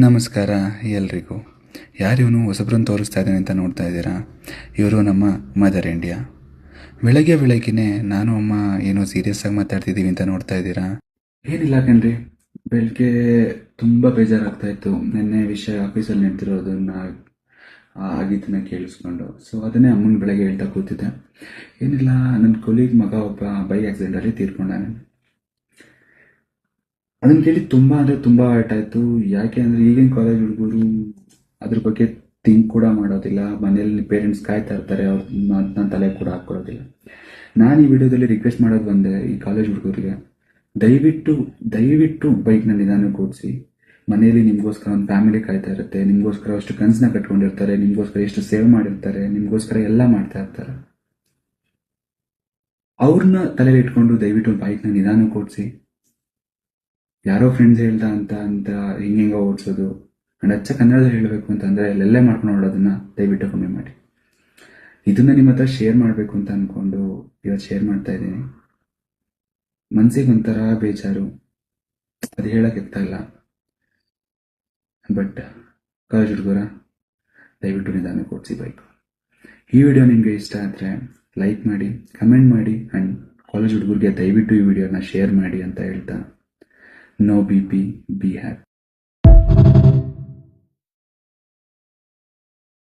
ನಮಸ್ಕಾರ ಎಲ್ರಿಗೂ. ಯಾರಿವನು ಹೊಸಬ್ರನ್ನು ತೋರಿಸ್ತಾ ಇದ್ದಾನೆ ಅಂತ ನೋಡ್ತಾ ಇದ್ದೀರಾ? ಇವರು ನಮ್ಮ ಮದರ್ ಇಂಡಿಯಾ. ಬೆಳಗ್ಗೆನೇ ನಾನು ಅಮ್ಮ ಏನೋ ಸೀರಿಯಸ್ ಆಗಿ ಮಾತಾಡ್ತಿದ್ದೀವಿ ಅಂತ ನೋಡ್ತಾ ಇದ್ದೀರಾ? ಏನಿಲ್ಲ ಕಣ್ರಿ, ಬೆಳಗ್ಗೆ ತುಂಬ ಬೇಜಾರಾಗ್ತಾ ಇತ್ತು. ನಿನ್ನೆ ವಿಷಯ ಆಫೀಸಲ್ಲಿ ನಿಂತಿರೋದನ್ನ ಆಗಿದ್ದನ್ನ ಕೇಳಿಸ್ಕೊಂಡು. ಸೊ ಅದನ್ನೇ ಅಮ್ಮನ ಬೆಳಗ್ಗೆ ಹೇಳ್ತಾ ಕೂತಿದ್ದೆ. ಏನಿಲ್ಲ, ನನ್ನ ಕೊಲೀಗ್ ಮಗ ಒಬ್ಬ ಬೈಕ್ ಆಕ್ಸಿಡೆಂಟಲ್ಲಿ ತೀರ್ಕೊಂಡಾನೆ. ಅದನ್ನ ಕೇಳಿ ತುಂಬಾ ಅಂದ್ರೆ ತುಂಬಾ ಹರ್ಟ್ ಆಯ್ತು. ಯಾಕೆ ಅಂದ್ರೆ ಈಗಿನ ಕಾಲೇಜ್ ಹುಡುಗರು ಅದ್ರ ಬಗ್ಗೆ ಥಿಂಕ್ ಕೂಡ ಮಾಡೋದಿಲ್ಲ. ಮನೇಲಿ ಪೇರೆಂಟ್ಸ್ ಕಾಯ್ತಾ ಇರ್ತಾರೆ, ಅವ್ರ ಮಾತನ್ನ ತಲೆ ಕೂಡ ಹಾಕೊಳ್ಳೋದಿಲ್ಲ. ನಾನು ಈ ವಿಡಿಯೋದಲ್ಲಿ ರಿಕ್ವೆಸ್ಟ್ ಮಾಡೋದು ಬಂದೆ, ಈ ಕಾಲೇಜ್ ಹುಡುಗರಿಗೆ ದಯವಿಟ್ಟು ಬೈಕ್ನ ನಿಧಾನಕ್ಕೆ ಓಡಿಸಿ. ಮನೆಯಲ್ಲಿ ನಿಮ್ಗೋಸ್ಕರ ಒಂದು ಫ್ಯಾಮಿಲಿ ಕಾಯ್ತಾ ಇರುತ್ತೆ, ನಿಮ್ಗೋಸ್ಕರ ಅಷ್ಟು ಕನಸನ್ನ ಕಟ್ಕೊಂಡಿರ್ತಾರೆ, ನಿಮ್ಗೋಸ್ಕರ ಎಷ್ಟು ಸೇವ್ ಮಾಡಿರ್ತಾರೆ, ನಿಮ್ಗೋಸ್ಕರ ಎಲ್ಲ ಮಾಡ್ತಾ ಇರ್ತಾರೆ. ಅವ್ರನ್ನ ತಲೆಯಲ್ಲಿ ಇಟ್ಕೊಂಡು ದಯವಿಟ್ಟು ಬೈಕ್ನ ನಿಧಾನಕ್ಕೆ ಓಡಿಸಿ. ಯಾರೋ ಫ್ರೆಂಡ್ಸ್ ಹೇಳ್ದ ಅಂತ ಅಂತ ಹಿಂಗ ಓಡಿಸೋದು ಅಂಡ್ ಅಚ್ಚ ಕನ್ನಡದಲ್ಲಿ ಹೇಳಬೇಕು ಅಂತಂದ್ರೆ ಎಲ್ಲೆಲ್ಲೇ ಮಾಡ್ಕೊಂಡು ನೋಡೋದನ್ನ ದಯವಿಟ್ಟು ಕಮ್ಮಿ ಮಾಡಿ. ಇದನ್ನ ನಿಮ್ಮ ಹತ್ರ ಶೇರ್ ಮಾಡಬೇಕು ಅಂತ ಅನ್ಕೊಂಡು ಇವತ್ತು ಶೇರ್ ಮಾಡ್ತಾ ಇದ್ದೀನಿ. ಮನ್ಸಿಗೆ ಒಂಥರ ಬೇಜಾರು, ಅದು ಹೇಳಕ್ಕಿರ್ತಾ ಇಲ್ಲ. ಬಟ್ ಕಾಲೇಜ್ ಹುಡುಗರ ದಯವಿಟ್ಟು ನಿಧಾನಕ್ಕೆ ಓಡಿಸಿ ಬೈಕ್. ಈ ವಿಡಿಯೋ ನಿಮಗೆ ಇಷ್ಟ ಆದರೆ ಲೈಕ್ ಮಾಡಿ, ಕಮೆಂಟ್ ಮಾಡಿ ಅಂಡ್ ಕಾಲೇಜ್ ಹುಡುಗರಿಗೆ ದಯವಿಟ್ಟು ಈ ವಿಡಿಯೋನ ಶೇರ್ ಮಾಡಿ ಅಂತ ಹೇಳ್ತಾ, No BP, be happy.